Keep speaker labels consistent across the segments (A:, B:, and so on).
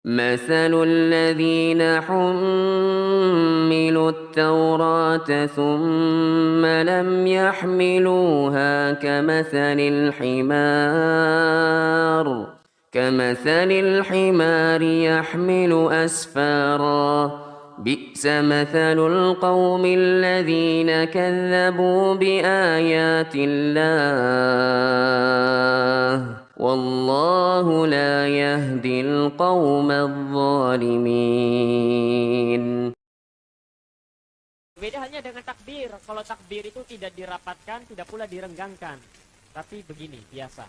A: مثل الذين حملوا التوراة ثم لم يحملوها كمثل الحمار يحمل أسفارا بئس مثل القوم الذين كذبوا بآيات الله والله لا يهدي القوم الظالمين.
B: Beda hanya dengan takbir. Kalau takbir itu tidak dirapatkan, tidak pula direnggangkan, tapi begini biasa.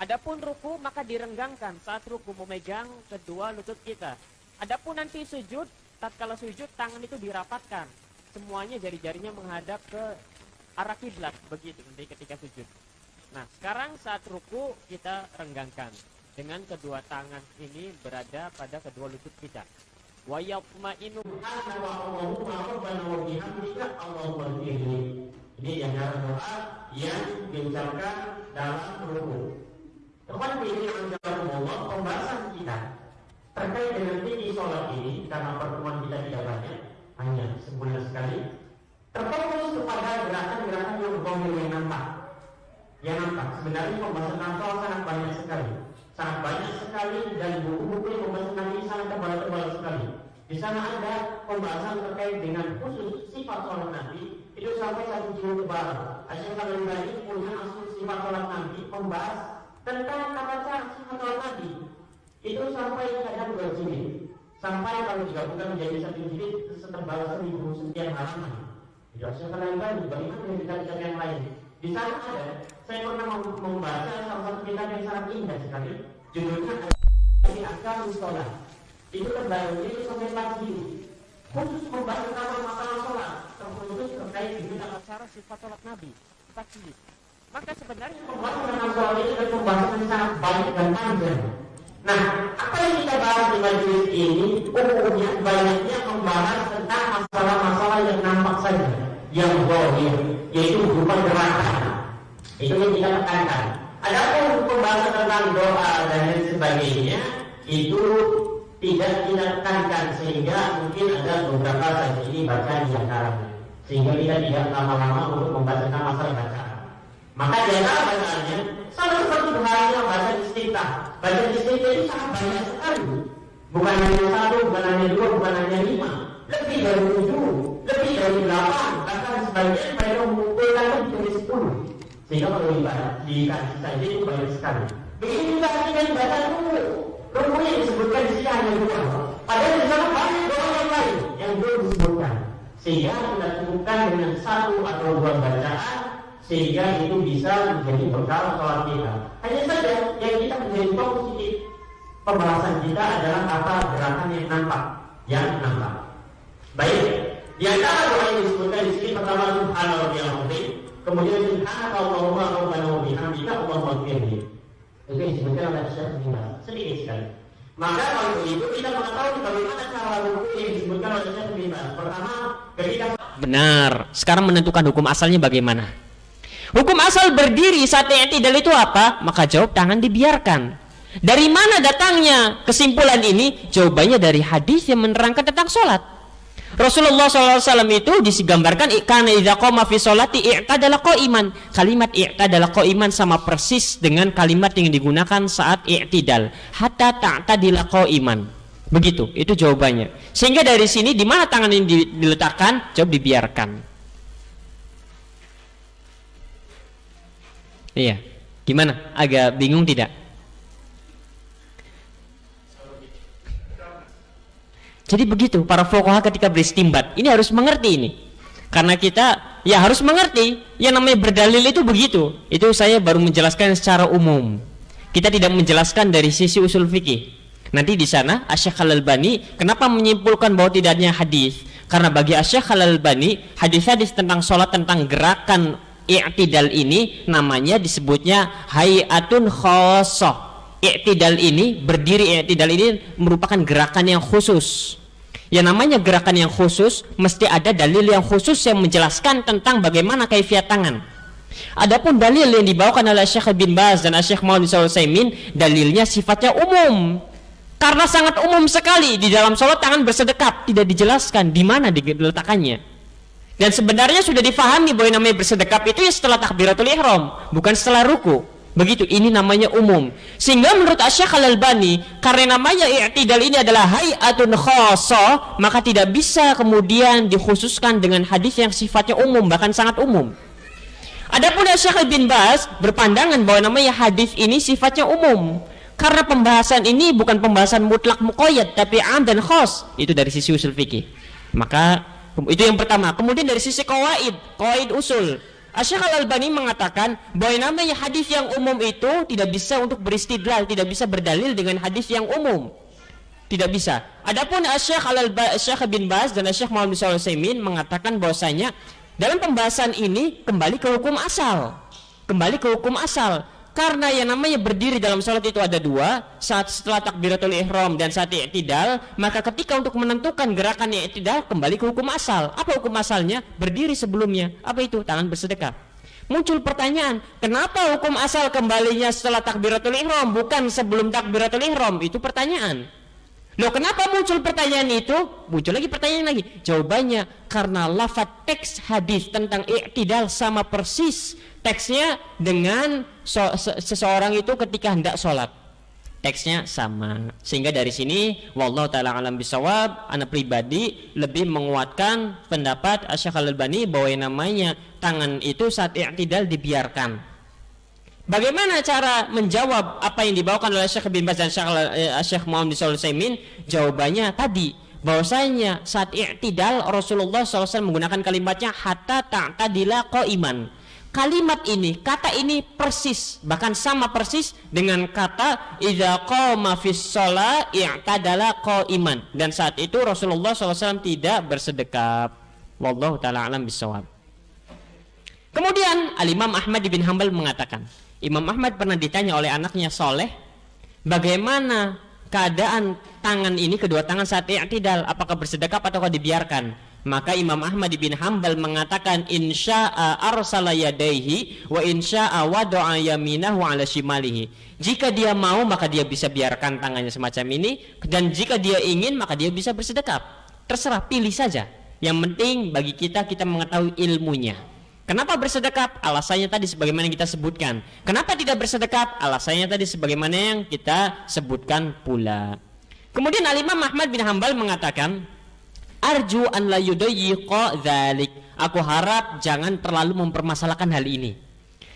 B: Adapun ruku maka direnggangkan saat ruku, memegang kedua lutut kita. Adapun nanti sujud, tatkala sujud tangan itu dirapatkan, semuanya jari-jarinya menghadap ke arah kiblat, begitu nanti ketika sujud. Nah, sekarang saat ruku kita renggangkan dengan kedua tangan ini berada pada kedua lutut kita. Wa yatma'innu
C: ini adalah doa yang diucapkan dalam ruku. Teman pilih Allah, pembahasan kita terkait dengan tinggi sholat ini, karena pertemuan kita tidak banyak, hanya sebulan sekali, terfokus kepada gerakan-gerakan yang zahir yang nampak. Yang nampak, sebenarnya pembahasan sholat sangat banyak sekali, dan buku-buku yang membahas tentang ini sangat tebal-tebal sekali. Di sana ada pembahasan terkait dengan khusus sifat sholat Nabi, itu sampai 1 jilid tebal. Asy-Syaikh Al-Albani punya asal sifat sholat Nabi, membahas tentang tata cara sifat sholat Nabi. Itu sampai kadang 2 jilid, sampai kalau digabungkan menjadi 1 jilid setebal 1000 sekian halaman. Itu Asy-Syaikh Al-Albani, bagaimana dengan kitab-kitab yang lain? Di sana ada, saya pernah membaca salah satu kitab yang sangat indah sekali, judulnya Ahkamul Sholat. Itu terbaru ini sampai 4 jilid, khusus membahas tentang masalah sholat, terkhusus terkait dengan tata cara sifat sholat Nabi, 4 jilid. Maka sebenarnya pembahasan tentang sholat ini adalah pembahasan yang sangat banyak dan panjang. Nah, apa yang kita bahas di majelis ini umumnya banyaknya membahas tentang masalah-masalah yang nampak saja, yang zahir, yaitu berupa gerakan. Itu yang kita tekankan. Adapun pembahasan tentang doa dan lain sebagainya itu tidak kita tekankan, sehingga mungkin ada beberapa saja ini bacaan di antaranya, sehingga kita tidak lama-lama untuk membahas tentang masalah bacaan. Maka di antara bacaannya sama seperti halnya bacaan istiftah. Bacaan istiftah itu sangat banyak sekali, bukan hanya 1, bukan hanya 2, bukan hanya 5, lebih dari 7, lebih dari 8, bahkan sebagian mereka mengumpulkan lebih dari 10, sehingga kalau dikasih saja itu banyak sekali. Begitu juga dengan bacaan ruku yang disebutkan di sini hanya 2, padahal di sana banyak doa yang lain yang belum disebutkan, sehingga kita cukupkan dengan 1 atau 2 bacaan, sehingga itu bisa menjadi bekal sholat kita. Hanya saja yang kita menjadi positif pembahasan kita adalah apa gerakan yang nampak. Baik, di antara doa yang disebutkan di sini pertama Subhanallah wa bihamdihi, kemudian Subhanallahumma rabbana wa bihamdika Allahumma ighfirli. Itu yang disebutkan oleh Syekh sedikit sekali. Maka kalau itu kita mengetahui bagaimana cara ruku yang disebutkan oleh Syekh Bima. Pertama, ketika
B: benar, sekarang menentukan hukum asalnya bagaimana? Hukum asal berdiri saat i'tidal itu apa? Maka jawab tangan dibiarkan. Dari mana datangnya kesimpulan ini? Jawabannya dari hadis yang menerangkan tentang sholat. Rasulullah SAW itu digambarkan kana idza qama fi sholati i'tadala qa'iman. Kalimat i'tadala qa'iman sama persis dengan kalimat yang digunakan saat i'tidal. Hatta ta'tadila qa'iman. Begitu, itu jawabannya. Sehingga dari sini di mana tangan ini diletakkan? Jawab dibiarkan. Iya. Gimana? Agak bingung tidak? Jadi begitu para fuqaha ketika beristimbat ini harus mengerti ini, karena kita ya harus mengerti yang namanya berdalil itu begitu. Itu saya baru menjelaskan secara umum, kita tidak menjelaskan dari sisi usul fikih. Nanti di sana Asy-Syaikh Al-Albani kenapa menyimpulkan bahwa tidak adanya hadis, karena bagi Asy-Syaikh Al-Albani hadis-hadis tentang sholat, tentang gerakan i'tidal ini namanya disebutnya hayatun khosoh. I'tidal ini, berdiri i'tidal ini merupakan gerakan yang khusus. Yang namanya gerakan yang khusus mesti ada dalil yang khusus yang menjelaskan tentang bagaimana kaifiat tangan. Adapun dalil yang dibawakan oleh Syekh bin Baz dan Syekh Muhammad bin Shalih Al-Utsaimin, dalilnya sifatnya umum. Karena sangat umum sekali di dalam sholat tangan bersedekap, tidak dijelaskan di mana diletakkannya. Dan sebenarnya sudah difahami bahwa namanya bersedekap itu ya setelah takbiratul ihram, bukan setelah ruku. Begitu, ini namanya umum. Sehingga menurut Asy-Syaikh Al-Albani, karena namanya i'tidal ini adalah hay'atun khassah, maka tidak bisa kemudian dikhususkan dengan hadis yang sifatnya umum, bahkan sangat umum. Adapun Syekh bin Baz berpandangan bahwa namanya hadis ini sifatnya umum. Karena pembahasan ini bukan pembahasan mutlak muqayyad, tapi am dan khas. Itu dari sisi usul fikih. Maka itu yang pertama. Kemudian dari sisi qawaid usul, Asy-Syaikh Al-Albani mengatakan bahwa namanya hadis yang umum itu tidak bisa untuk beristidlal, tidak bisa berdalil dengan hadis yang umum. Tidak bisa. Adapun Asy-Syaikh bin Baz dan Asy-Syaikh Muhammad bin Shalih Al-Utsaimin mengatakan bahwasanya dalam pembahasan ini kembali ke hukum asal. Kembali ke hukum asal. Karena yang namanya berdiri dalam salat itu ada dua, saat setelah takbiratul ihram dan saat i'tidal, maka ketika untuk menentukan gerakan i'tidal kembali ke hukum asal. Apa hukum asalnya? Berdiri sebelumnya. Apa itu? Tangan bersedekap. Muncul pertanyaan, kenapa hukum asal kembalinya setelah takbiratul ihram bukan sebelum takbiratul ihram? Itu pertanyaan. Loh, kenapa muncul pertanyaan itu? Muncul lagi pertanyaan lagi. Jawabannya karena lafaz teks hadis tentang i'tidal sama persis teksnya dengan seseorang itu ketika hendak sholat. Teksnya sama. Sehingga dari sini wallahu taala alam bisawab, ana pribadi lebih menguatkan pendapat Asy-Syaikh Al-Albani bahwa yang namanya tangan itu saat i'tidal dibiarkan. Bagaimana cara menjawab apa yang dibawakan oleh Syekh bin Baz dan Syekh Muhammad bin Shalih Al-Utsaimin? Jawabannya tadi bahwasanya saat i'tidal Rasulullah SAW menggunakan kalimatnya hatta ta'tadila qa'iman. Kalimat ini, kata ini persis, bahkan sama persis dengan kata idza qama fis shalah i'tadala qa'iman. Dan saat itu Rasulullah SAW tidak bersedekap. Wallahu taala alam bisawab. Kemudian Al-Imam Ahmad bin Hanbal mengatakan, Imam Ahmad pernah ditanya oleh anaknya Soleh, bagaimana keadaan tangan ini, kedua tangan saat i'tidal, apakah bersedekap ataukah dibiarkan? Maka Imam Ahmad bin Hanbal mengatakan insya'a arsala yadaihi wa insya'a wada'a yaminahu ala shimalihi. Jika dia mau maka dia bisa biarkan tangannya semacam ini, dan jika dia ingin maka dia bisa bersedekap. Terserah, pilih saja. Yang penting bagi kita mengetahui ilmunya. Kenapa bersedekap? Alasannya tadi sebagaimana yang kita sebutkan. Kenapa tidak bersedekap? Alasannya tadi sebagaimana yang kita sebutkan pula. Kemudian Al-Imam Ahmad bin Hanbal mengatakan, arju an la yudayyiqa dzalik. Aku harap jangan terlalu mempermasalahkan hal ini.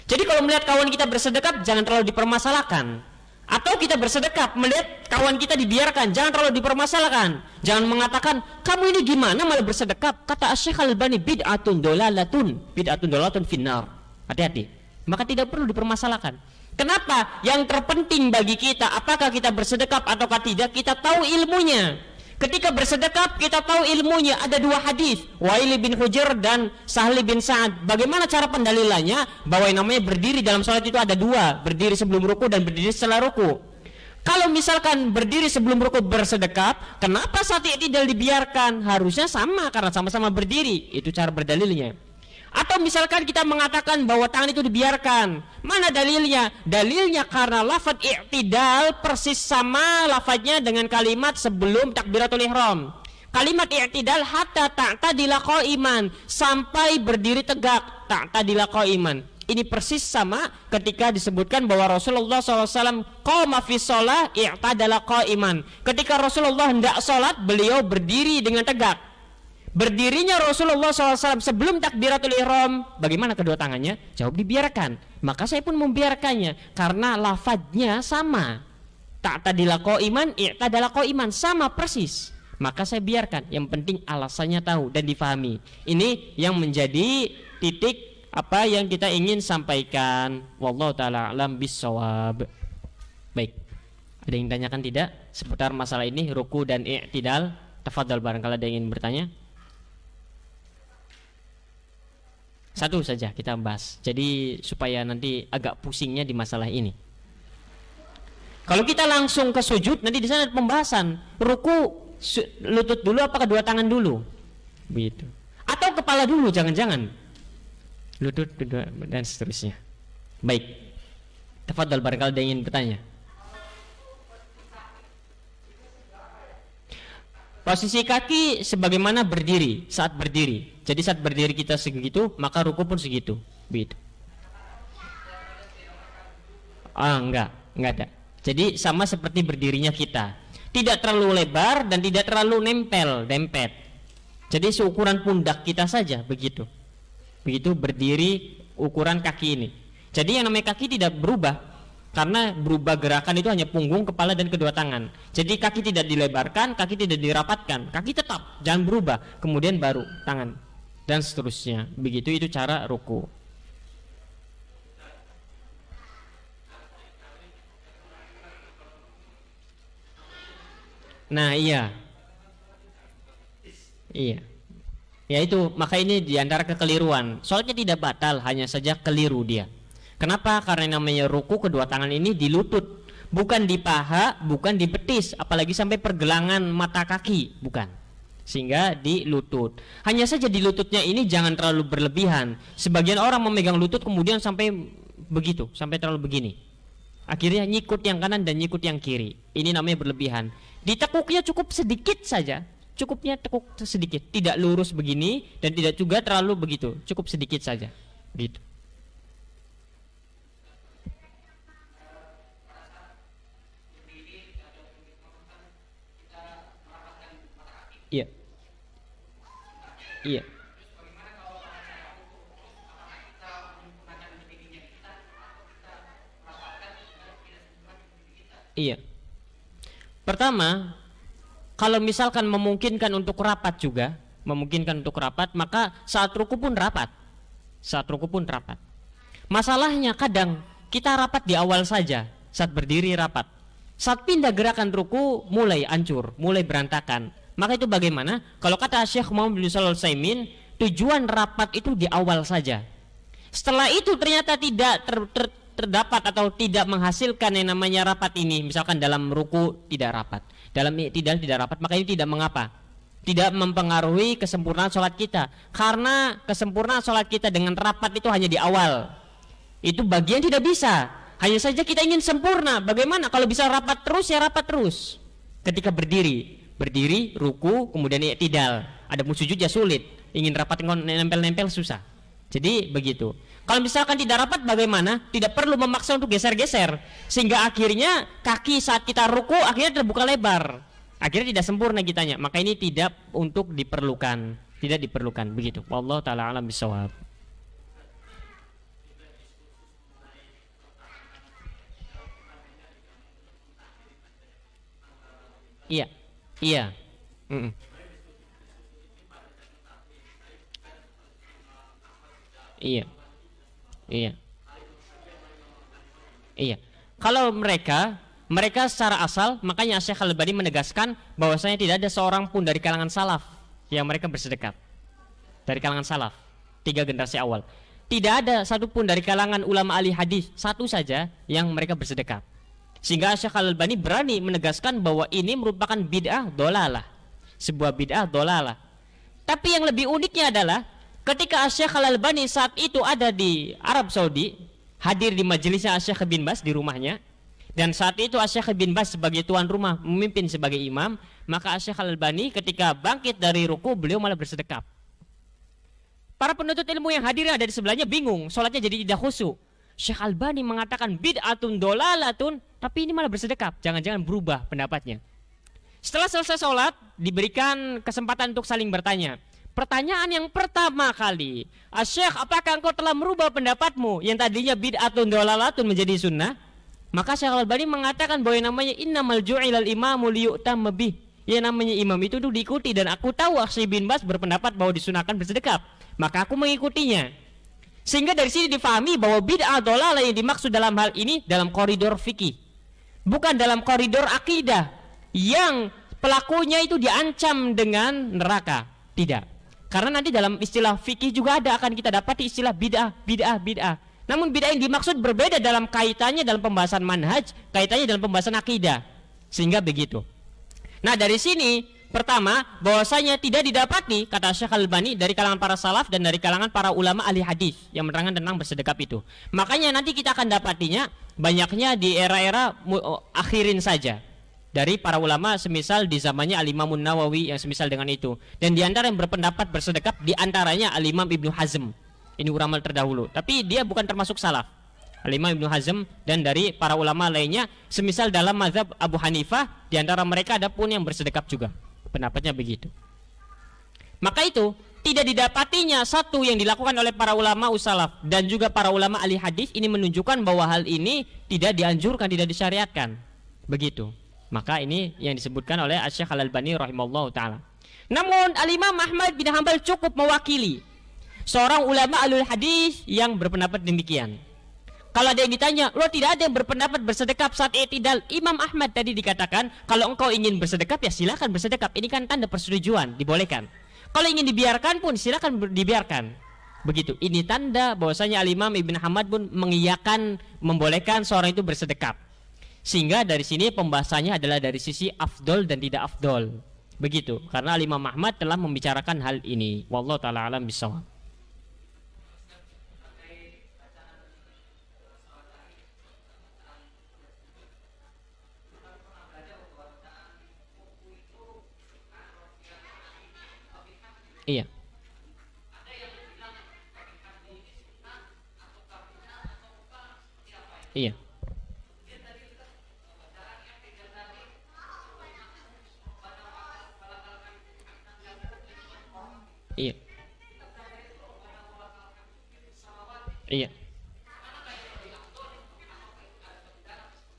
B: Jadi kalau melihat kawan kita bersedekap jangan terlalu dipermasalahkan. Atau kita bersedekap melihat kawan kita dibiarkan, jangan terlalu dipermasalahkan. Jangan mengatakan kamu ini gimana malah bersedekap. Kata Asy-Syaikh Al-Albani bid'atun dolalatun finnar. Hati-hati. Maka tidak perlu dipermasalahkan. Kenapa? Yang terpenting bagi kita apakah kita bersedekap ataukah tidak, kita tahu ilmunya. Ketika bersedekap kita tahu ilmunya. Ada dua hadis, Wa'il bin Hujr dan Sahli bin Sa'ad. Bagaimana cara pendalilannya? Bahwa yang namanya berdiri dalam sholat itu ada dua, berdiri sebelum ruku dan berdiri setelah ruku. Kalau misalkan berdiri sebelum ruku bersedekap, kenapa saat i'tidal dibiarkan? Harusnya sama, karena sama-sama berdiri. Itu cara berdalilnya. Atau misalkan kita mengatakan bahwa tangan itu dibiarkan, mana dalilnya? Dalilnya karena lafaz i'tidal persis sama lafaznya dengan kalimat sebelum takbiratul ihram. Kalimat i'tidal hatta ta'tadila qa'iman, sampai berdiri tegak, ta'tadila qa'iman. Ini persis sama ketika disebutkan bahwa Rasulullah SAW qama fi shalah i'tadala qa'iman. Ketika Rasulullah hendak sholat, beliau berdiri dengan tegak. Berdirinya Rasulullah SAW sebelum takbiratul ihram, bagaimana kedua tangannya? Jawab dibiarkan. Maka saya pun membiarkannya karena lafadznya sama. Ta'tadila qa'iman, i'tadala qa'iman, sama persis. Maka saya biarkan. Yang penting alasannya tahu dan difahami. Ini yang menjadi titik apa yang kita ingin sampaikan. Wallahu taala alam bissawab. Baik. Ada yang tanyakan tidak seputar masalah ini, ruku dan i'tidal? Tafadhal barangkali ada yang ingin bertanya. Satu saja kita bahas. Jadi supaya nanti agak pusingnya di masalah ini. Kalau kita langsung ke sujud, nanti di sana ada pembahasan. Ruku lutut dulu apa kedua tangan dulu? Begitu. Atau kepala dulu, jangan-jangan. Lutut kedua dan seterusnya. Baik. Tafadhal barangkali ada yang ingin bertanya. Posisi kaki sebagaimana berdiri, saat berdiri. Jadi saat berdiri kita segitu, maka ruku pun segitu. Begitu. Enggak ada. Jadi sama seperti berdirinya kita. Tidak terlalu lebar dan tidak terlalu dempet. Jadi seukuran pundak kita saja begitu. Begitu berdiri ukuran kaki ini. Jadi yang namanya kaki tidak berubah. Karena berubah gerakan itu hanya punggung, kepala dan kedua tangan. Jadi kaki tidak dilebarkan, kaki tidak dirapatkan. Kaki tetap, jangan berubah. Kemudian baru tangan dan seterusnya. Begitu itu cara ruku. Nah, iya. Ya itu, maka ini diantara kekeliruan. Soalnya tidak batal, hanya saja keliru dia. Kenapa? Karena namanya ruku kedua tangan ini di lutut, bukan di paha, bukan di betis, apalagi sampai pergelangan mata kaki, bukan. Sehingga di lutut. Hanya saja di lututnya ini jangan terlalu berlebihan. Sebagian orang memegang lutut kemudian sampai begitu, sampai terlalu begini. Akhirnya nyikut yang kanan dan nyikut yang kiri. Ini namanya berlebihan. Ditekuknya cukup sedikit saja. Cukupnya tekuk sedikit, tidak lurus begini dan tidak juga terlalu begitu, cukup sedikit saja. Gitu. Iya. Iya. Iya. Pertama, kalau misalkan memungkinkan untuk rapat juga, maka saat ruku pun rapat. Masalahnya kadang kita rapat di awal saja, saat berdiri rapat. Saat pindah gerakan ruku mulai hancur, mulai berantakan. Maka itu bagaimana? Kalau kata Syekh Muhammad bin Shalih Al-Utsaimin, tujuan rapat itu di awal saja. Setelah itu ternyata tidak terdapat atau tidak menghasilkan yang namanya rapat ini, misalkan dalam ruku tidak rapat, dalam i'tidal tidak rapat, maka ini tidak mengapa, tidak mempengaruhi kesempurnaan sholat kita, karena kesempurnaan sholat kita dengan rapat itu hanya di awal. Itu bagian tidak bisa. Hanya saja kita ingin sempurna. Bagaimana kalau bisa rapat terus? Ya rapat terus. Ketika berdiri ruku, kemudian i'tidal, ada sujud ya sulit, ingin rapat nempel-nempel susah. Jadi begitu. Kalau misalkan tidak rapat bagaimana? Tidak perlu memaksa untuk geser-geser, sehingga akhirnya kaki saat kita ruku akhirnya terbuka lebar, akhirnya tidak sempurna kitanya. Maka ini tidak untuk diperlukan, tidak diperlukan begitu. Wallahu taala alam bisawab. Iya. Iya. Kalau mereka secara asal, makanya Syekh Al-Albani menegaskan bahwasanya tidak ada seorang pun dari kalangan salaf yang mereka bersedekap. Dari kalangan salaf, 3 generasi awal, tidak ada satupun dari kalangan ulama ahli hadis, satu saja yang mereka bersedekap. Sehingga Syekh Al-Albani berani menegaskan bahwa ini merupakan bid'ah dolalah, sebuah bid'ah dolalah. Tapi yang lebih uniknya adalah ketika Syekh Al-Albani saat itu ada di Arab Saudi, hadir di majelisnya Syekh bin Baz di rumahnya, dan saat itu Syekh bin Baz sebagai tuan rumah memimpin sebagai imam, maka Syekh Al-Albani ketika bangkit dari ruku beliau malah bersedekap. Para penuntut ilmu yang hadir ada di sebelahnya bingung, sholatnya jadi tidak khusyuk. Syekh Al-Albani mengatakan bid'atun dolalatun, tapi ini malah bersedekap, jangan-jangan berubah pendapatnya. Setelah selesai sholat, diberikan kesempatan untuk saling bertanya. Pertanyaan yang pertama kali, Syekh, apakah engkau telah merubah pendapatmu yang tadinya bid'atun dolalatun menjadi sunnah? Maka Syekh Al-Albani mengatakan bahwa yang namanya innamal ju'ilal imamu liyu'tamma bih. Yang namanya imam itu diikuti, dan aku tahu Syekh bin Baz berpendapat bahwa disunahkan bersedekap, maka aku mengikutinya. Sehingga dari sini difahami bahwa bid'ah dolalah yang dimaksud dalam hal ini dalam koridor fikih, bukan dalam koridor akidah yang pelakunya itu diancam dengan neraka. Tidak. Karena nanti dalam istilah fikih juga akan kita dapati istilah bid'ah. Namun bid'ah yang dimaksud berbeda dalam kaitannya dalam pembahasan manhaj, kaitannya dalam pembahasan akidah. Sehingga begitu. Nah, dari sini pertama bahwasanya tidak didapati, kata Syekh Al-Albani, dari kalangan para salaf dan dari kalangan para ulama ahli hadis yang menerangkan tentang bersedekap itu. Makanya nanti kita akan dapatinya banyaknya di era-era akhirin saja. dari para ulama semisal di zamannya Al-Imam Nawawi yang semisal dengan itu. Dan di antara yang berpendapat bersedekap di antaranya Al-Imam Ibnu Hazm. Ini ulama terdahulu, tapi dia bukan termasuk salaf. Al-Imam Ibnu Hazm dan dari para ulama lainnya semisal dalam mazhab Abu Hanifah, di antara mereka ada pun yang bersedekap juga. Pendapatnya begitu. Maka itu tidak didapatinya satu yang dilakukan oleh para ulama usalaf dan juga para ulama ahli hadis ini menunjukkan bahwa hal ini tidak dianjurkan, tidak disyariatkan. Begitu. Maka ini yang disebutkan oleh Asy-Syaikh Al-Albani rahimallahu taala. Namun Al-Imam Ahmad bin Hanbal cukup mewakili seorang ulama alul hadis yang berpendapat demikian. Kalau ada yang ditanya, lo tidak ada yang berpendapat bersedekap saat i'tidal. Imam Ahmad tadi dikatakan, kalau engkau ingin bersedekap ya silakan bersedekap. Ini kan tanda persetujuan, dibolehkan. Kalau ingin dibiarkan pun silakan dibiarkan. Begitu. Ini tanda bahwasanya Al-Imam Ibn Ahmad pun mengiyakan, membolehkan seorang itu bersedekap. Sehingga dari sini pembahasannya adalah dari sisi afdol dan tidak afdol. Begitu. Karena Al-Imam Ahmad telah membicarakan hal ini. Wallahu taala alam bisawab. Iya. Iya. Iya. Iya.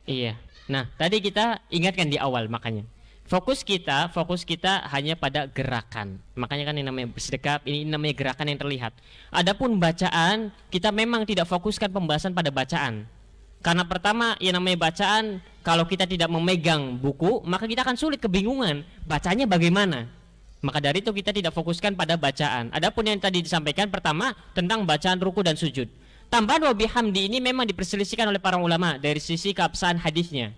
B: Iya. Nah, tadi kita ingatkan di awal makanya. Fokus kita hanya pada gerakan. Makanya kan ini namanya bersedekap, ini namanya gerakan yang terlihat. Adapun bacaan, kita memang tidak fokuskan pembahasan pada bacaan. Karena pertama, yang namanya bacaan, kalau kita tidak memegang buku, maka kita akan sulit kebingungan. Bacanya bagaimana? Maka dari itu kita tidak fokuskan pada bacaan. Adapun yang tadi disampaikan pertama tentang bacaan ruku dan sujud. Tambahan wa bihamdi ini memang diperselisihkan oleh para ulama dari sisi keabsahan hadisnya.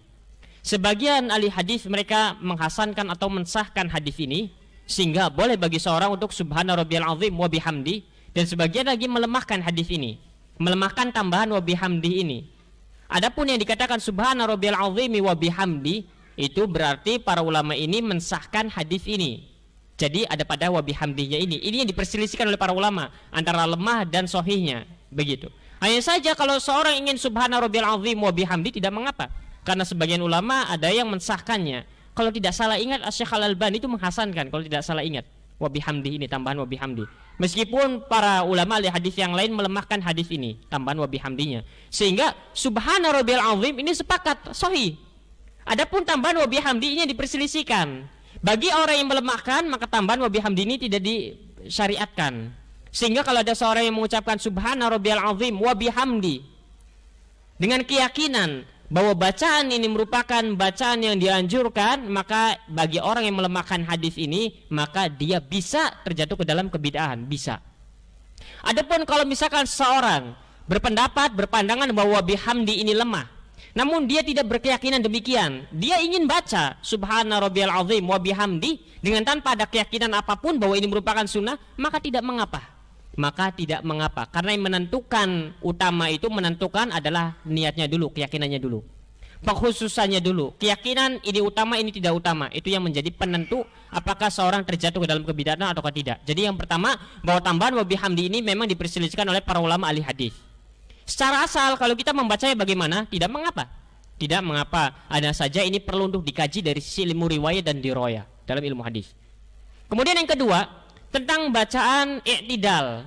B: Sebagian ahli hadis mereka menghasankan atau mensahkan hadis ini sehingga boleh bagi seorang untuk subhana rabbiyal azim wa bihamdi, dan sebagian lagi melemahkan hadis ini, melemahkan tambahan wa bihamdi ini. Adapun yang dikatakan subhana rabbiyal azim wa bihamdi itu berarti para ulama ini mensahkan hadis ini. Jadi ada pada wa bihamdinya ini. Ini yang diperselisihkan oleh para ulama antara lemah dan sahihnya, begitu. Hanya saja kalau seorang ingin subhana rabbiyal azim wa bihamdi tidak mengapa. Karena sebagian ulama ada yang mensahkannya. Kalau tidak salah ingat Asy-Syaikh Al-Albani itu menghasankan, kalau tidak salah ingat wa bihamdi ini, tambahan wa bihamdi. Meskipun para ulama ahli hadis yang lain melemahkan hadis ini, tambahan wa bihamdinya. Sehingga subhana rabbiyal azim ini sepakat sahih. Adapun tambahan wa bihamdi ini diperselisihkan. Bagi orang yang melemahkan, maka tambahan wa bihamdi ini tidak disyariatkan. Sehingga kalau ada seorang yang mengucapkan subhana rabbiyal azim wa bihamdi dengan keyakinan bahwa bacaan ini merupakan bacaan yang dianjurkan, maka bagi orang yang melemahkan hadis ini, maka dia bisa terjatuh ke dalam kebid'ahan, bisa. Adapun kalau misalkan seorang berpendapat, berpandangan bahwa bihamdi ini lemah, namun dia tidak berkeyakinan demikian, dia ingin baca subhana rabbiyal azim wa bihamdi dengan tanpa ada keyakinan apapun bahwa ini merupakan sunnah, maka tidak mengapa. Maka tidak mengapa, karena yang menentukan utama itu menentukan adalah niatnya dulu, keyakinannya dulu, pengkhususannya dulu. Keyakinan ini utama, ini tidak utama, itu yang menjadi penentu apakah seorang terjatuh ke dalam kebid'ahan atau tidak. Jadi yang pertama, bahwa tambahan wa bihamdi ini memang diperselisihkan oleh para ulama ahli hadis. Secara asal kalau kita membacanya bagaimana, tidak mengapa. Tidak mengapa, ada saja ini perlu untuk dikaji dari sisi ilmu riwayat dan dirayah dalam ilmu hadis. Kemudian yang kedua, tentang bacaan i'tidal.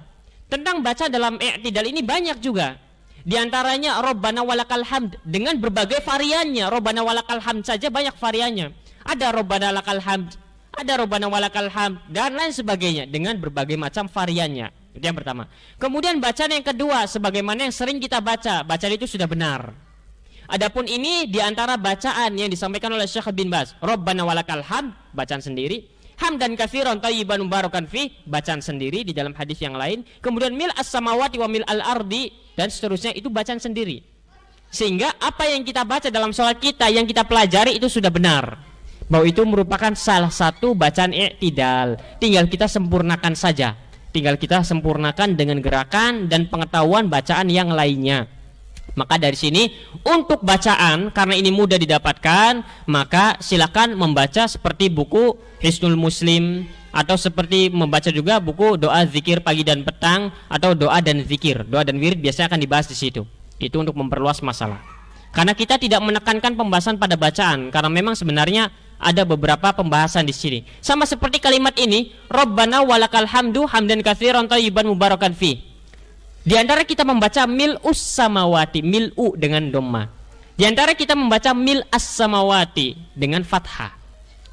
B: Tentang baca dalam i'tidal ini banyak juga. Di antaranya Rabbana walakal hamd dengan berbagai variannya. Rabbana walakal hamd saja banyak variannya. Ada Rabbana lakal hamd, ada Rabbana walakal hamd dan lain sebagainya dengan berbagai macam variannya. Itu yang pertama. Kemudian bacaan yang kedua sebagaimana yang sering kita baca, bacaan itu sudah benar. Adapun ini di antara bacaan yang disampaikan oleh Syekh bin Baz, Rabbana walakal hamd, bacaan sendiri. Hamdan katsiran thayyiban mubarakan fi, bacaan sendiri di dalam hadis yang lain. Kemudian mil as-samawati wa mil al-ardi dan seterusnya, itu bacaan sendiri. Sehingga apa yang kita baca dalam sholat kita, yang kita pelajari itu sudah benar, bahwa itu merupakan salah satu bacaan i'tidal. Tinggal kita sempurnakan saja, tinggal kita sempurnakan dengan gerakan dan pengetahuan bacaan yang lainnya. Maka dari sini untuk bacaan, karena ini mudah didapatkan, maka silakan membaca seperti buku Hisnul Muslim, atau seperti membaca juga buku doa zikir pagi dan petang, atau doa dan zikir. Doa dan wirid biasanya akan dibahas di situ. Itu untuk memperluas masalah. Karena kita tidak menekankan pembahasan pada bacaan, karena memang sebenarnya ada beberapa pembahasan di sini. Sama seperti kalimat ini, Rabbana walakal hamdu hamdan katsiran thayyiban mubarakan fi. Di antara kita membaca mil'us samawati, mil'u dengan dhamma. Di antara kita membaca mil'as samawati dengan fathah.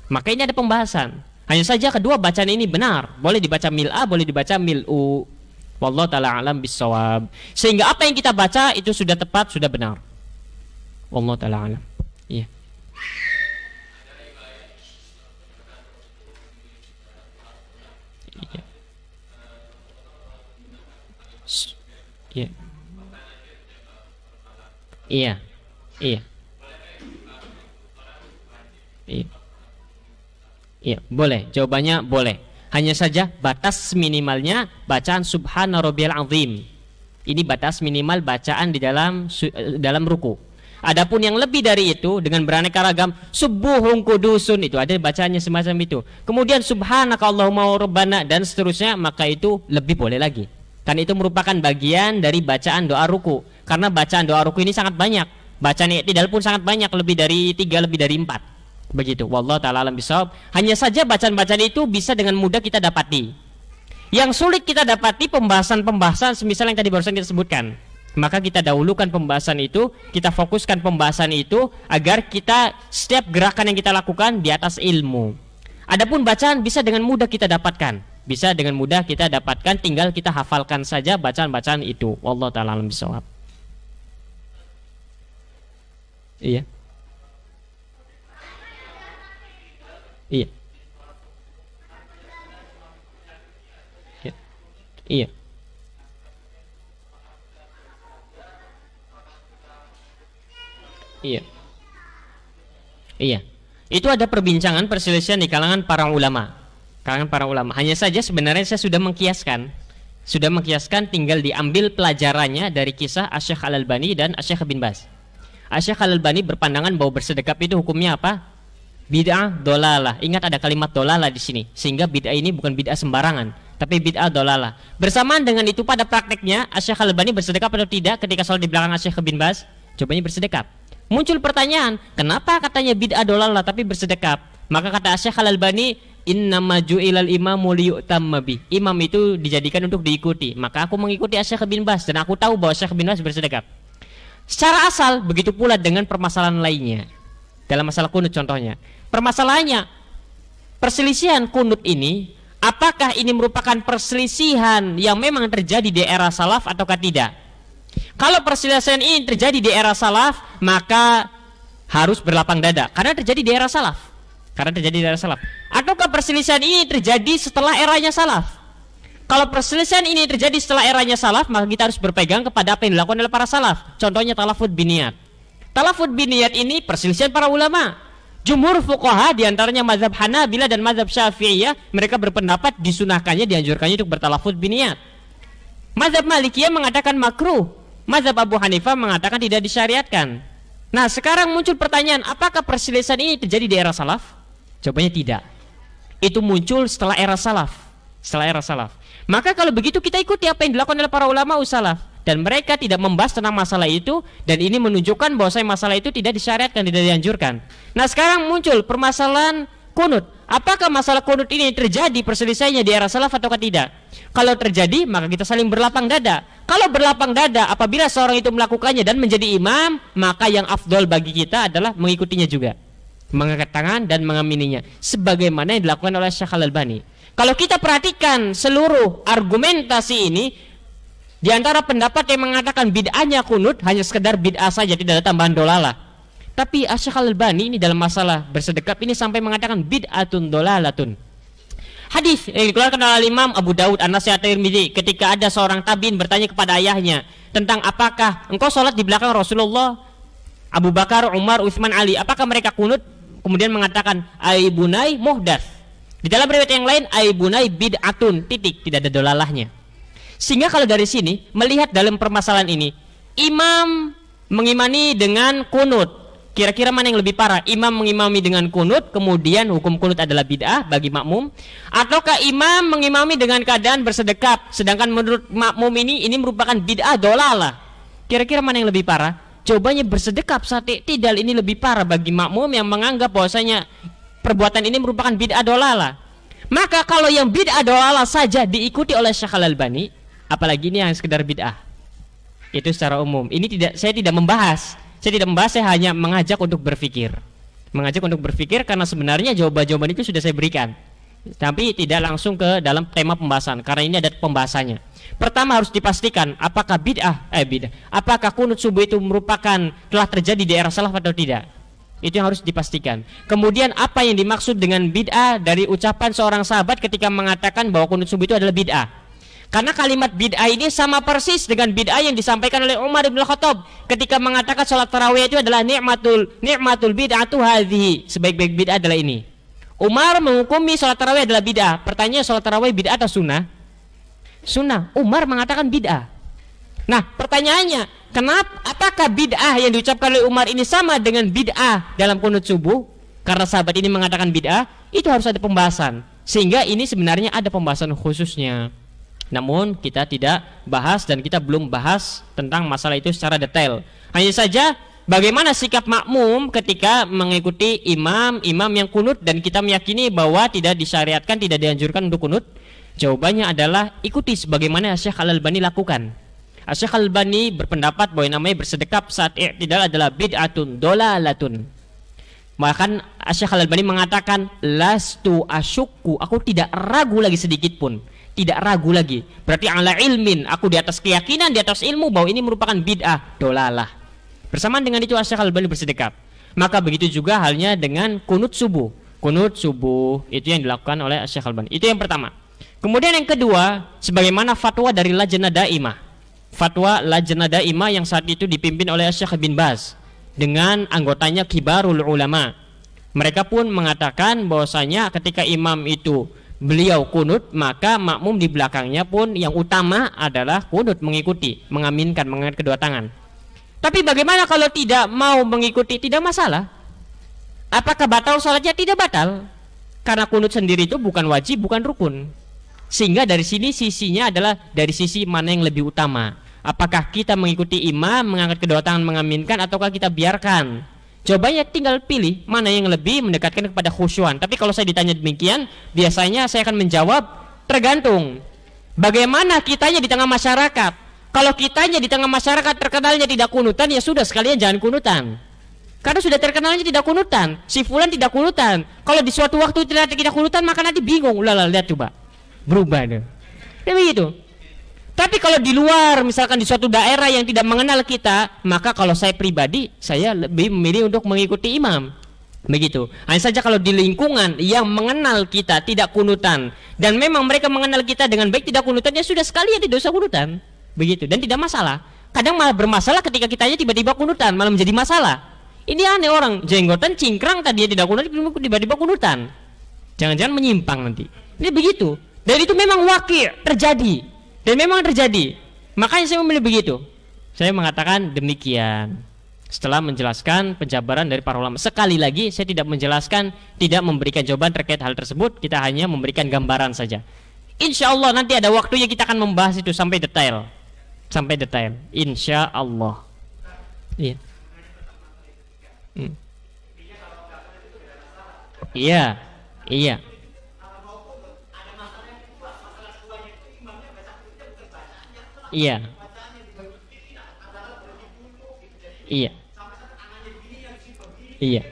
B: Maka ini ada pembahasan. Hanya saja kedua bacaan ini benar. Boleh dibaca mil'a, boleh dibaca mil'u. Wallahu ta'ala alam bissawab. Sehingga apa yang kita baca itu sudah tepat, sudah benar. Wallahu ta'ala alam. Iya. Iya. Iya. Iya. Iya. Iya, boleh. Jawabannya boleh. Hanya saja batas minimalnya bacaan subhana rabbiyal azim. Ini batas minimal bacaan di dalam ruku. Adapun yang lebih dari itu dengan beraneka ragam subuhun kudusun, itu ada bacaannya semacam itu. Kemudian subhanaka allahumma rabbana dan seterusnya, maka itu lebih boleh lagi. Kan itu merupakan bagian dari bacaan doa ruku. Karena bacaan doa ruku ini sangat banyak. Bacaan i'tidal pun sangat banyak, lebih dari 3, lebih dari 4. Begitu. Wallahu ta'ala alam bisawab. Hanya saja bacaan-bacaan itu bisa dengan mudah kita dapati. Yang sulit kita dapati pembahasan-pembahasan semisal yang tadi barusan kita sebutkan. Maka kita dahulukan pembahasan itu, kita fokuskan pembahasan itu agar kita setiap gerakan yang kita lakukan di atas ilmu. Adapun bacaan bisa dengan mudah kita dapatkan. Bisa dengan mudah kita dapatkan, tinggal kita hafalkan saja bacaan-bacaan itu. Wallahu ta'ala alam bisawab. Iya. Iya. Iya. Iya. Iya. Iya. Itu ada perbincangan perselisihan di kalangan para ulama. Hanya saja sebenarnya saya sudah mengkiaskan, tinggal diambil pelajarannya dari kisah Asy-Syaikh Al-Albani dan Asy-Syaikh bin Baz. Asy-Syaikh Al-Albani berpandangan bahwa bersedekap itu hukumnya apa? Bid'ah dolalah. Ingat ada kalimat dolalah di sini, sehingga bid'ah ini bukan bid'ah sembarangan, tapi bid'ah dolalah. Bersamaan dengan itu pada prakteknya Asy-Syaikh Al-Albani bersedekap atau tidak ketika sholat di belakang Asy-Syaikh bin Baz? Jawabannya bersedekap. Muncul pertanyaan, kenapa katanya bid'ah dolalah tapi bersedekap? Maka kata Asy-Syaikh Al-Albani, innama ju'ilal imamu liyu'tamma bih. Imam itu dijadikan untuk diikuti. Maka aku mengikuti Asy-Syaikh bin Baz dan aku tahu bahwa Asy-Syaikh bin Baz bersedekap. Secara asal begitu pula dengan permasalahan lainnya. Dalam masalah kunut contohnya. Permasalahannya perselisihan kunut ini, apakah ini merupakan perselisihan yang memang terjadi di era salaf ataukah tidak? Kalau perselisihan ini terjadi di era salaf, maka harus berlapang dada karena terjadi di era salaf. Ataukah perselisihan ini terjadi setelah eranya salaf? Kalau perselisihan ini terjadi setelah eranya salaf, maka kita harus berpegang kepada apa yang dilakukan oleh para salaf. Contohnya talafud biniyat. Talafud biniyat ini perselisihan para ulama. Jumhur fuqaha diantaranya mazhab Hanabila dan mazhab Syafi'iyah, mereka berpendapat disunahkannya, dianjurkannya untuk bertalafud biniyat. Mazhab Malikiyah mengatakan makruh. Mazhab Abu Hanifah mengatakan tidak disyariatkan. Nah, sekarang muncul pertanyaan, apakah perselisihan ini terjadi di era salaf? Jawabannya tidak. Itu muncul setelah era salaf. Maka kalau begitu kita ikuti apa yang dilakukan oleh para ulama salaf, dan mereka tidak membahas tentang masalah itu, dan ini menunjukkan bahwa masalah itu tidak disyariatkan, tidak dianjurkan. Nah, sekarang muncul permasalahan kunut. Apakah masalah kunut ini terjadi perselisihannya di era salaf atau tidak? Kalau terjadi, maka kita saling berlapang dada. Kalau berlapang dada, apabila seorang itu melakukannya dan menjadi imam, maka yang afdol bagi kita adalah mengikutinya juga, mengangkat tangan dan mengamininya, sebagaimana yang dilakukan oleh Syekh Al-Albani. Kalau kita perhatikan seluruh argumentasi ini, di antara pendapat yang mengatakan bid'ahnya kunut hanya sekedar bid'ah saja, tidak ada tambahan dolalah. Tapi Syekh Al-Albani ini dalam masalah bersedekap ini sampai mengatakan bid'atun dolalatun. Hadis yang dikeluarkan oleh Imam Abu Daud, An-Nasai, At-Tirmidzi, ketika ada seorang tabi'in bertanya kepada ayahnya tentang apakah engkau sholat di belakang Rasulullah, Abu Bakar, Umar, Utsman, Ali, apakah mereka kunut? Kemudian mengatakan aibunai muhdats. Di dalam riwayat yang lain aibunai bid'atun, titik, tidak ada dolalahnya. Sehingga kalau dari sini melihat dalam permasalahan ini, Imam mengimani dengan kunut. Kira-kira mana yang lebih parah? Imam mengimami dengan kunut, kemudian hukum kunut adalah bid'ah bagi makmum, ataukah imam mengimami dengan keadaan bersedekap, sedangkan menurut makmum ini merupakan bid'ah dolalah? Kira-kira mana yang lebih parah? Jawabannya bersedekap saat i'tidal ini lebih parah bagi makmum yang menganggap bahwasanya perbuatan ini merupakan bid'ah dolalah. Maka kalau yang bid'ah dolalah saja diikuti oleh Syekh Al-Albani, apalagi ini yang sekedar bid'ah. Itu secara umum. Ini saya tidak membahas. Saya hanya mengajak untuk berpikir. Mengajak untuk berpikir karena sebenarnya jawaban-jawaban itu sudah saya berikan. Tapi tidak langsung ke dalam tema pembahasan karena ini ada pembahasannya. Pertama harus dipastikan apakah apakah kunut subuh itu merupakan telah terjadi di era salaf atau tidak. Itu yang harus dipastikan. Kemudian apa yang dimaksud dengan bid'ah dari ucapan seorang sahabat ketika mengatakan bahwa kunut subuh itu adalah bid'ah. Karena kalimat bid'ah ini sama persis dengan bid'ah yang disampaikan oleh Umar bin Khattab ketika mengatakan sholat tarawih itu adalah ni'matul bid'atu hadhihi. Sebaik-baik bid'ah adalah ini. Umar menghukumi sholat tarawih adalah bid'ah. Pertanyaan, sholat tarawih bid'ah atau sunnah? Sunnah. Umar mengatakan bid'ah. Nah, pertanyaannya, apakah bid'ah yang diucapkan oleh Umar ini sama dengan bid'ah dalam kunut subuh? Karena sahabat ini mengatakan bid'ah, itu harus ada pembahasan. Sehingga ini sebenarnya ada pembahasan khususnya. Namun kita tidak bahas dan kita belum bahas tentang masalah itu secara detail. Hanya saja bagaimana sikap makmum ketika mengikuti imam yang kunut dan kita meyakini bahwa tidak disyariatkan, tidak dianjurkan untuk kunut. Jawabannya adalah ikuti sebagaimana Syekh Al-Albani lakukan. Syekh Al-Albani berpendapat bahwa yang namanya bersedekap saat i'tidal adalah bid'atun dolalatun. Bahkan Syekh Al-Albani mengatakan lastu asyukku, aku tidak ragu lagi sedikit pun. Tidak ragu lagi. Berarti ala ilmin, aku di atas keyakinan, di atas ilmu bahwa ini merupakan bid'ah dolalah. Bersamaan dengan itu Syekh Al-Albani bersedekap. Maka begitu juga halnya dengan kunut subuh. Kunut subuh itu yang dilakukan oleh Syekh Al-Albani. Itu yang pertama. Kemudian yang kedua, sebagaimana fatwa dari Lajnah Daimah. Fatwa Lajnah Daimah yang saat itu dipimpin oleh Syekh bin Baz dengan anggotanya kibarul ulama. Mereka pun mengatakan bahwasanya ketika imam itu beliau kunut, maka makmum di belakangnya pun yang utama adalah kunut, mengikuti, mengaminkan, mengangkat kedua tangan. Tapi bagaimana kalau tidak mau mengikuti? Tidak masalah. Apakah batal salatnya? Tidak batal. Karena kunut sendiri itu bukan wajib, bukan rukun. Sehingga dari sini sisinya adalah dari sisi mana yang lebih utama. Apakah kita mengikuti imam, mengangkat kedua tangan, mengaminkan, ataukah kita biarkan? Jawabannya tinggal pilih mana yang lebih mendekatkan kepada khusyuan. Tapi kalau saya ditanya demikian, biasanya saya akan menjawab tergantung bagaimana kitanya di tengah masyarakat. Kalau kitanya di tengah masyarakat terkenalnya tidak kunutan, ya sudah sekalian jangan kunutan. Karena sudah terkenalnya tidak kunutan, si fulan tidak kunutan. Kalau di suatu waktu tidak kunutan, maka nanti bingung. Lihat coba, berubah deh. Ya begitu. Tapi kalau di luar, misalkan di suatu daerah yang tidak mengenal kita, maka kalau saya pribadi, saya lebih memilih untuk mengikuti imam. Begitu. Hanya saja kalau di lingkungan yang mengenal kita tidak kunutan, dan memang mereka mengenal kita dengan baik tidak kunutan, ya sudah sekalian tidak usah kunutan. Begitu. Dan tidak masalah. Kadang malah bermasalah ketika kitanya tiba-tiba kunutan, malah menjadi masalah. Ini aneh, orang jenggotan cingkrang tadinya tidak kunutan, tiba-tiba kunutan. Jangan-jangan menyimpang nanti. Ini begitu. Dan itu memang wakil terjadi. Dan memang terjadi. Makanya saya memilih begitu. Saya mengatakan demikian setelah menjelaskan penjabaran dari para ulama. Sekali lagi saya tidak menjelaskan, tidak memberikan jawaban terkait hal tersebut. Kita hanya memberikan gambaran saja. Insya Allah nanti ada waktunya kita akan membahas itu sampai detail. Sampai detail. Insya Allah. Iya. Iya. Iya. Iya. Iya. Iya.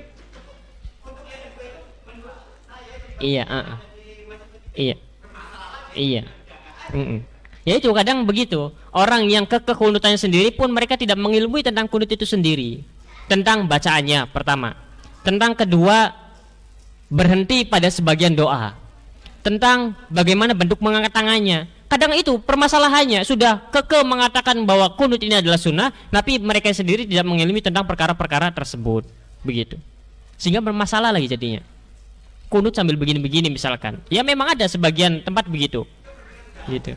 B: Iya. Iya. Iya. Ya itu kadang begitu. Orang yang kekunutannya sendiri pun mereka tidak mengilmui tentang kunut itu sendiri. Tentang bacaannya pertama. Tentang kedua, berhenti pada sebagian doa. Tentang bagaimana bentuk mengangkat tangannya. Kadang itu permasalahannya sudah mengatakan bahwa kunut ini adalah sunnah, tapi mereka sendiri tidak mengilmi tentang perkara-perkara tersebut. Begitu. Sehingga bermasalah lagi jadinya. Kunut sambil begini-begini misalkan. Ya memang ada sebagian tempat begitu. Gitu.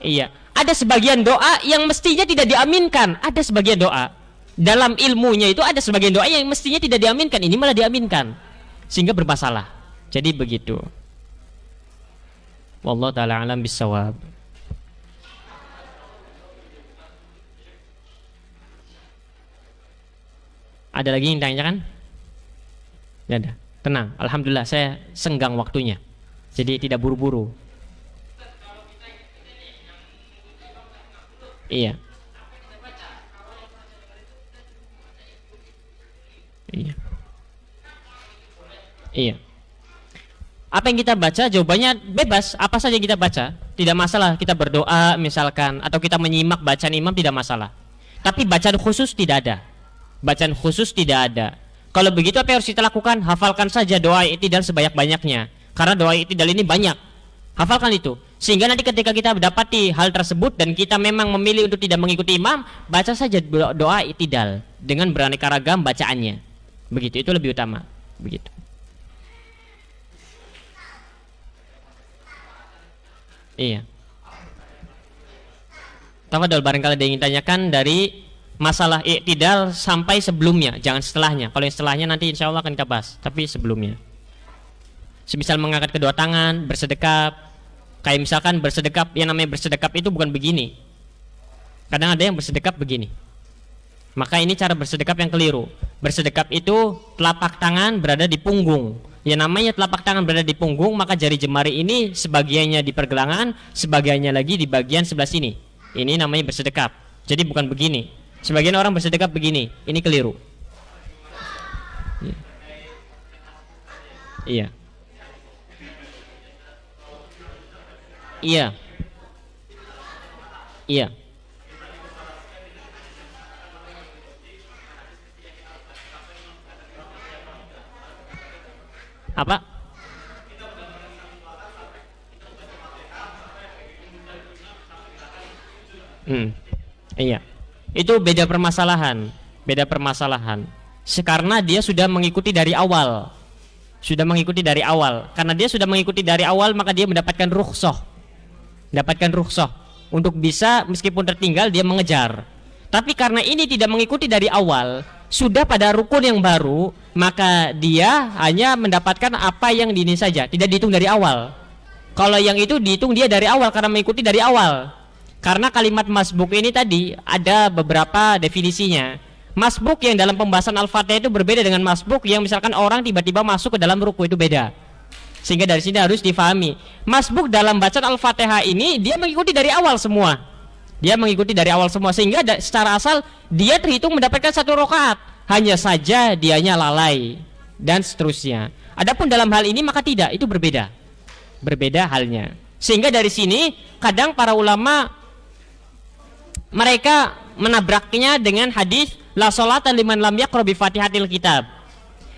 B: Iya. Ada sebagian doa yang mestinya tidak diaminkan. Ada sebagian doa dalam ilmunya itu ada sebagian doa yang mestinya tidak diaminkan, ini malah diaminkan, sehingga bermasalah. Jadi begitu. Wallahu taala alam bisawab. Ada lagi yang tanyakan? Ya ada. Tenang, alhamdulillah saya senggang waktunya. Jadi tidak buru-buru. Iya. Iya. Iya. Apa yang kita baca jawabannya bebas, apa saja yang kita baca, tidak masalah. Kita berdoa misalkan atau kita menyimak bacaan imam tidak masalah. Tapi bacaan khusus tidak ada. Bacaan khusus tidak ada. Kalau begitu apa yang harus kita lakukan? Hafalkan saja doa i'tidal sebanyak-banyaknya. Karena doa i'tidal ini banyak. Hafalkan itu. Sehingga nanti ketika kita mendapati hal tersebut dan kita memang memilih untuk tidak mengikuti imam, baca saja doa i'tidal dengan beraneka ragam bacaannya. Begitu, itu lebih utama. Begitu. Iya. Tafadhol, barangkali ada yang ingin tanyakan dari masalah i'tidal sampai sebelumnya, jangan setelahnya. Kalau yang setelahnya nanti insya Allah akan kita bahas, tapi sebelumnya. Semisal mengangkat kedua tangan, bersedekap. Kayak misalkan bersedekap, yang namanya bersedekap itu bukan begini. Kadang ada yang bersedekap begini. Maka ini cara bersedekap yang keliru. Bersedekap itu telapak tangan berada di punggung. Yang namanya telapak tangan berada di punggung, maka jari jemari ini sebagiannya di pergelangan, sebagiannya lagi di bagian sebelah sini. Ini namanya bersedekap. Jadi bukan begini. Sebagian orang bersedekap begini. Ini keliru. Iya. Iya. Iya. Apa? Iya. Itu beda permasalahan. Beda permasalahan. Karena dia sudah mengikuti dari awal. Sudah mengikuti dari awal. Karena dia sudah mengikuti dari awal, maka dia mendapatkan rukhsah. Mendapatkan rukhsah untuk bisa meskipun tertinggal dia mengejar. Tapi karena ini tidak mengikuti dari awal, sudah pada rukun yang baru, maka dia hanya mendapatkan apa yang ini saja, tidak dihitung dari awal. Kalau yang itu dihitung dia dari awal karena mengikuti dari awal. Karena kalimat masbuk ini tadi ada beberapa definisinya. Masbuk yang dalam pembahasan Al-Fatihah itu berbeda dengan masbuk yang misalkan orang tiba-tiba masuk ke dalam ruku, itu beda. Sehingga dari sini harus difahami. Masbuk dalam bacaan Al-Fatihah ini dia mengikuti dari awal semua. Dia mengikuti dari awal semua, sehingga secara asal dia terhitung mendapatkan satu rakaat. Hanya saja dianya lalai dan seterusnya. Adapun dalam hal ini maka tidak, itu berbeda. Berbeda halnya. Sehingga dari sini kadang para ulama mereka menabraknya dengan hadis la sholata liman lam yaqra bi Fatihatil kitab.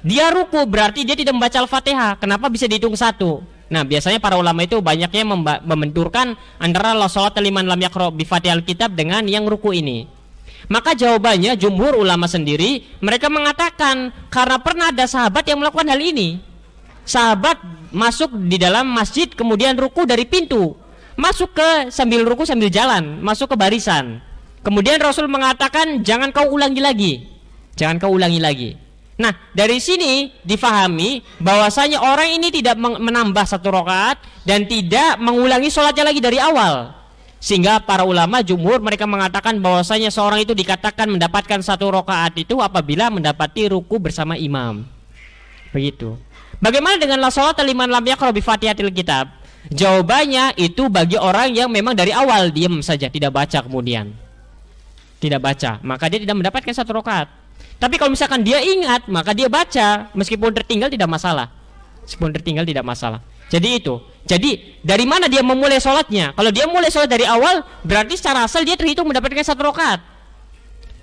B: Dia ruku berarti dia tidak membaca Al-Fatihah. Kenapa bisa dihitung satu? Nah, biasanya para ulama itu banyaknya membenturkan antara la sholata liman lam yaqra bi Fatihil kitab dengan yang ruku ini. Maka jawabannya jumhur ulama sendiri mereka mengatakan karena pernah ada sahabat yang melakukan hal ini. Sahabat masuk di dalam masjid kemudian ruku dari pintu. Masuk ke sambil ruku sambil jalan, masuk ke barisan. Kemudian Rasul mengatakan jangan kau ulangi lagi. Jangan kau ulangi lagi. Nah, dari sini difahami bahwasanya orang ini tidak menambah satu rakaat dan tidak mengulangi sholatnya lagi dari awal. Sehingga para ulama jumhur mereka mengatakan bahwasanya seorang itu dikatakan mendapatkan satu rakaat itu apabila mendapati ruku bersama imam. Begitu. Bagaimana dengan la sholata liman lam yaqra bi Fatihatil kitab? Jawabannya itu bagi orang yang memang dari awal diam saja, tidak baca kemudian. Tidak baca, maka dia tidak mendapatkan satu rakaat. Tapi kalau misalkan dia ingat, maka dia baca meskipun tertinggal tidak masalah. Meskipun tertinggal tidak masalah. Jadi itu. Jadi dari mana dia memulai sholatnya? Kalau dia mulai sholat dari awal, berarti secara asal dia terhitung mendapatkan satu rakaat.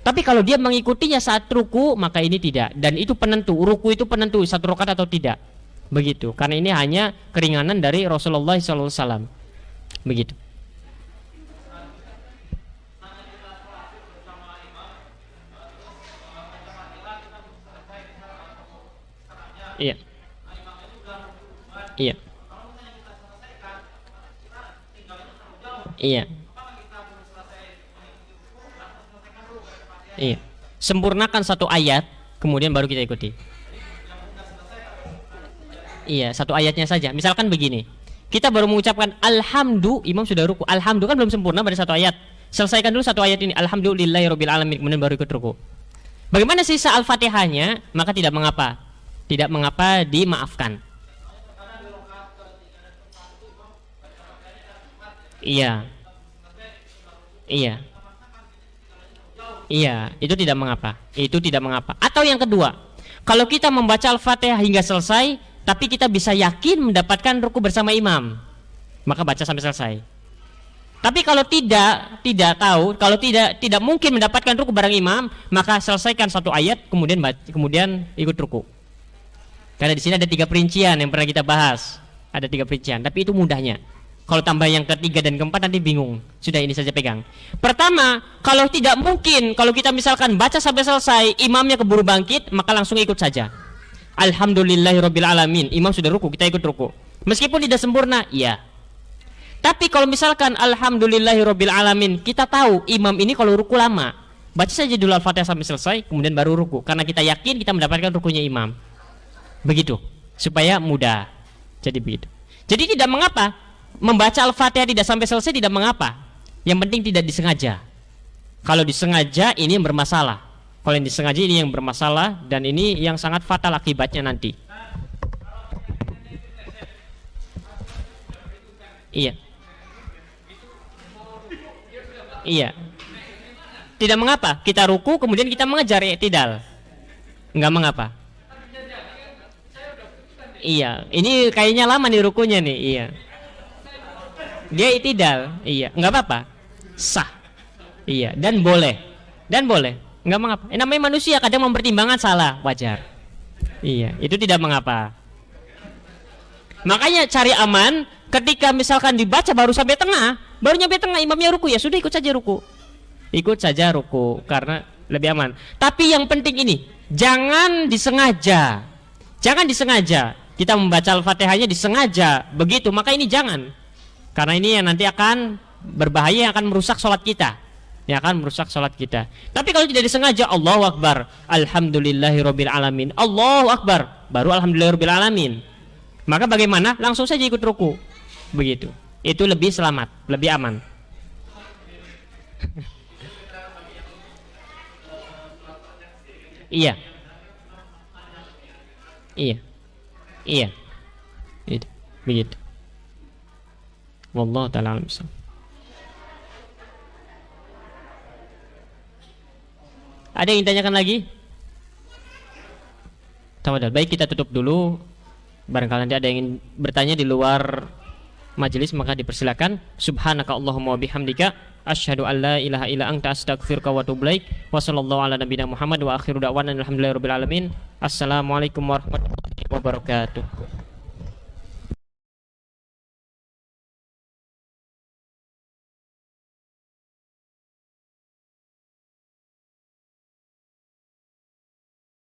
B: Tapi kalau dia mengikutinya saat ruku, maka ini tidak. Dan itu penentu. Ruku itu penentu satu rakaat atau tidak. Begitu. Karena ini hanya keringanan dari Rasulullah SAW. Begitu. Iya. Iya. Iya. Iya. Sempurnakan satu ayat, kemudian baru kita ikuti. Iya, satu ayatnya saja. Misalkan begini, kita baru mengucapkan alhamdu, imam sudah ruku. Alhamdu kan belum sempurna pada satu ayat. Selesaikan dulu satu ayat ini, alhamdulillahirabbil alamin, kemudian baru ikut ruku. Bagaimana sisa al-fatihahnya? Maka tidak mengapa. Tidak mengapa dimaafkan. Iya. Iya. Iya, itu tidak mengapa. Itu tidak mengapa. Atau yang kedua, kalau kita membaca Al-Fatihah hingga selesai, tapi kita bisa yakin mendapatkan ruku bersama imam, maka baca sampai selesai. Tapi kalau tidak tahu, kalau tidak mungkin mendapatkan ruku bareng imam, maka selesaikan satu ayat, kemudian ikut ruku. Karena di sini ada 3 perincian yang pernah kita bahas. Ada 3 perincian, tapi itu mudahnya. Kalau tambah yang ketiga dan keempat nanti bingung. Sudah, ini saja pegang. Pertama, kalau tidak mungkin, kalau kita misalkan baca sampai selesai, imamnya keburu bangkit, maka langsung ikut saja. Alhamdulillahirabbil alamin. Imam sudah ruku, kita ikut ruku. Meskipun tidak sempurna, iya. Tapi kalau misalkan alhamdulillahirabbil alamin, kita tahu imam ini kalau ruku lama, baca saja dulu Al-Fatihah sampai selesai, kemudian baru ruku. Karena kita yakin kita mendapatkan rukunya imam. Begitu, supaya mudah. Jadi begitu. Jadi tidak mengapa membaca Al-Fatihah tidak sampai selesai, tidak mengapa. Yang penting tidak disengaja. Kalau disengaja ini yang bermasalah. Kalau yang disengaja ini yang bermasalah, dan ini yang sangat fatal akibatnya nanti. Iya. Iya. Tidak mengapa kita ruku kemudian kita mengejar i'tidal. Enggak mengapa. Iya, ini kayaknya lama nih rukunya nih. Iya. Dia i'tidal. Iya, enggak apa-apa. Sah. Iya, dan boleh. Enggak mengapa. Namanya manusia kadang mempertimbangkan salah, wajar. Iya, itu tidak mengapa. Makanya cari aman ketika misalkan dibaca baru sampai tengah, baru nyampe tengah imamnya ruku, ya sudah ikut saja ruku. Ikut saja ruku karena lebih aman. Tapi yang penting ini, jangan disengaja. Jangan disengaja. Kita membaca Al-Fatihahnya disengaja begitu, maka ini jangan. Karena ini yang nanti akan berbahaya, akan merusak sholat kita. Yang akan merusak sholat kita. Tapi kalau tidak disengaja, Allahu Akbar, alhamdulillahirabbil alamin, Allahu Akbar, baru alhamdulillahirabbil alamin. Maka bagaimana? Langsung saja ikut ruku. Begitu. Itu lebih selamat, lebih aman. Iya. Iya. Iya. Itu. Begitu. Wallahu ta'ala alam. Ada yang ditanyakan lagi? Tawadal. Baik, kita tutup dulu. Barangkali nanti ada yang ingin bertanya di luar majelis, maka dipersilakan. Subhanaka Allahumma wa bihamdika asyhadu an la ilaha illa anta astaghfiruka wa atubu ilaik. Wa sallallahu ala nabiyina Muhammad wa akhiru da'wana alhamdulillahirabbil alamin. Assalamualaikum warahmatullahi wabarakatuh.